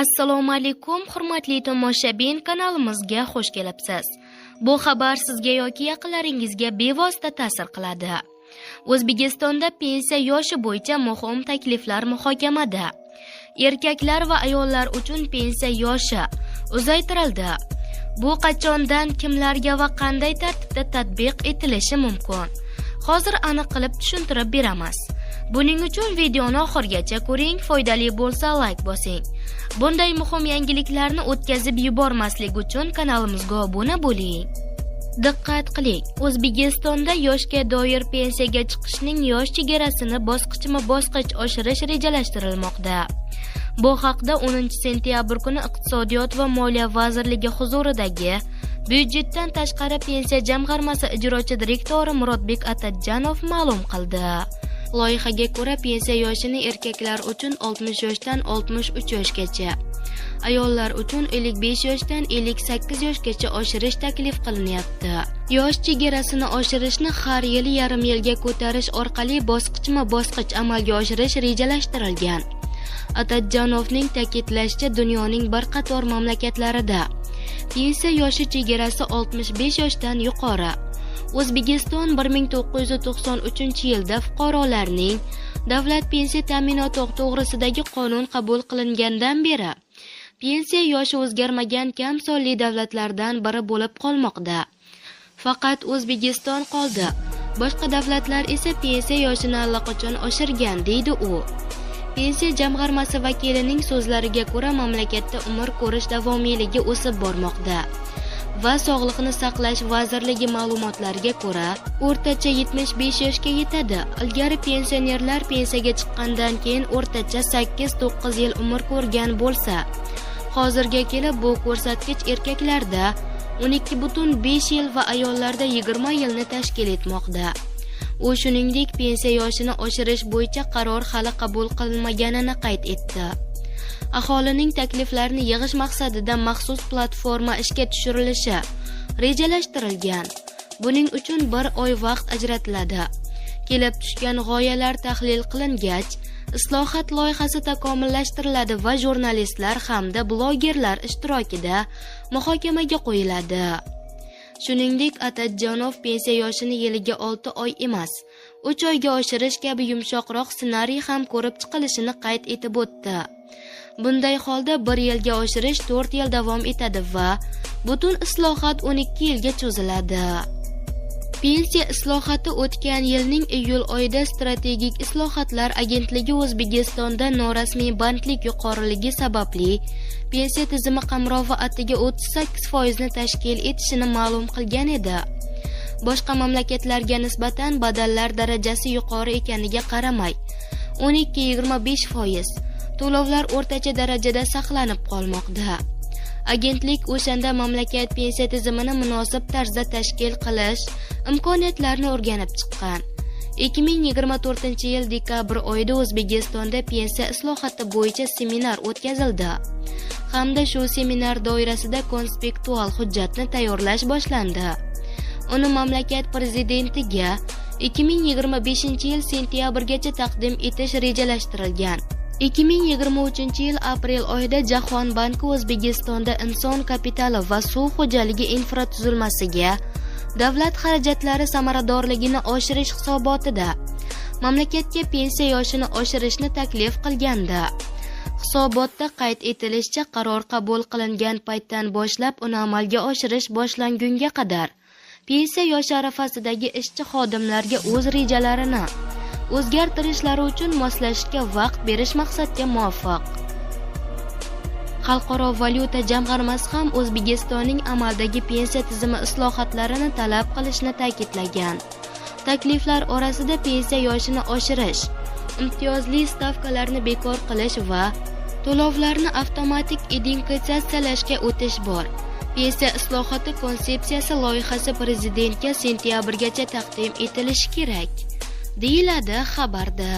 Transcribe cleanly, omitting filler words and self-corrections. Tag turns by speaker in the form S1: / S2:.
S1: Assalomu alaykum, hurmatli tomoshabin, kanalimizga xush kelibsiz. Bu xabar sizga yoki yaqinlaringizga bevosita ta'sir qiladi. O'zbekistonda pensiya yoshi bo'yicha muhim takliflar muhokamada. Erkaklar va ayollar uchun pensiya yoshi uzaytirildi. Bu qachondan, kimlarga va qanday tartibda tatbiq etilishi mumkin? Hozir aniq qilib tushuntirib beramiz. Buning uchun videoni oxirigacha ko'ring, foydali bo'lsa like bosing. Bunday muhim yangiliklarni o'tkazib yubormaslik uchun kanalimizga obuna bo'ling. Diqqat qiling, O'zbekistonda yoshga doir pensiyaga chiqishning yosh chegarasini bosqichma-bosqich oshirish rejalashtirilmoqda. Bu haqda 10-sentyabr kuni Iqtisodiyot va Moliya vazirligi huzuridagi Byudjetdan tashqari pensiya jamg'armasi ijrochi direktori Murodbek Atajjanov ma'lum qildi. Loyihaga ko'ra pensiya yoshini erkaklar uchun 60 yoshdan 63 yoshgacha, ayollar uchun 55 yoshdan 58 yoshgacha oshirish taklif qilinyapti. Yosh chegarasini oshirishni har yili yarim yilga ko'tarish orqali bosqichma-bosqich amalga oshirish rejalashtirilgan. Atajjanovning ta'kidlashicha, dunyoning bir qator mamlakatlarida pensiya yoshi chegarasi 65 yoshdan yuqori. O'zbekiston 1993-yilda fuqarolarning davlat pensiya ta'minoti to'g'risidagi qonun qabul qilingandan beri pensiya yoshi o'zgarmagan kam sonli davlatlardan biri bo'lib qolmoqda. Faqat O'zbekiston qoldi. Boshqa davlatlar esa pensiya yoshini allaqachon oshirgan, deydi u. Pensiya jamg'armasi vakilining so'zlariga ko'ra, mamlakatda umr ko'rish davomiyligi o'sib bormoqda. Va Sog'liqni saqlash vazirligi ma'lumotlariga ko'ra, o'rtacha 75 yoshga yetadi. Ilgari pensionerlar pensiyaga chiqqandan keyin o'rtacha 8-9 yil umr ko'rgan bo'lsa, hozirga kelib bu ko'rsatkich erkaklarda 12,5 yil va ayollarda 20 yilni tashkil etmoqda. U shuningdek, pensiya yoshini oshirish bo'yicha qaror hali qabul qilinmaganini qayd etdi. Aholining takliflarini yig'ish maqsadida maxsus platforma ishga tushirilishi rejalashtirilgan. Buning uchun 1 oy vaqt ajratiladi. Kelib tushgan g'oyalar tahlil qilingach, islohot loyihasi takomillashtiriladi va jurnalistlar hamda blogerlar ishtirokida muhokamaga qo'yiladi. Shuningdek, Atajjanov pensiya yoshini yiliga 6 oy emas, 3 oyga oshirish kabi yumshoqroq ssenariy ham ko'rib chiqilishini qayd etib o'tdi. Bunday holda 1 yilga oshirish 4 yil davom etadi va butun islohot 12 yilga cho'ziladi. Pensiya islohoti o'tgan yilning iyul oyida Strategik islohotlar agentligi O'zbekistonda norasmiy bandlik yuqoriligi sababli pensiya tizimi qamrovi atiga 38% ni tashkil etishini ma'lum qilgan edi. Boshqa mamlakatlarga nisbatan badallar darajasi yuqori ekaniga qaramay, 12-25% to'lovlar o'rtacha darajada saqlanib qolmoqda. Agentlik o'shanda mamlakat pensiya tizimini munosib tarzda tashkil qilish imkoniyatlarini o'rganib chiqqan. 2024-yil dekabr oyida O'zbekistonda pensiya islohoti bo'yicha seminar o'tkazildi. Hamda shu seminar doirasida konspektual hujjatni tayyorlash boshlandi. Uni mamlakat prezidentiga 2025-yil sentyabrgacha taqdim etish rejalashtirilgan. 2023-yil aprel oyida Jahon banki O'zbekistonda inson kapitali va suv xo'jaligi infratuzilmasiga davlat xarajatlari samaradorligini oshirish hisobotida mamlakatga pensiya yoshini oshirishni taklif qilgandi. Hisobotda qayd etilishicha, qaror qabul qilingan paytdan boshlab uni amalga oshirish boshlangunga qadar pensiya yoshi arafasidagi ishchi xodimlarga o'z rejalarini o'zgartirishlari uchun moslashishga vaqt berish maqsadga muvofiq. Xalqaro valyuta jamg'armasi ham O'zbekistonning amaldagi pensiya tizimi islohotlarini talab qilishni ta'kidlagan. Takliflar orasida pensiya yoshini oshirish, imtiyozli stavkalarni bekor qilish va to'lovlarni avtomatik identifikatsiyalashga o'tish bor. Pensiya islohoti konsepsiyasi loyihasi prezidentga sentyabrgacha taqdim etilishi kerak, deyiladi xabarda.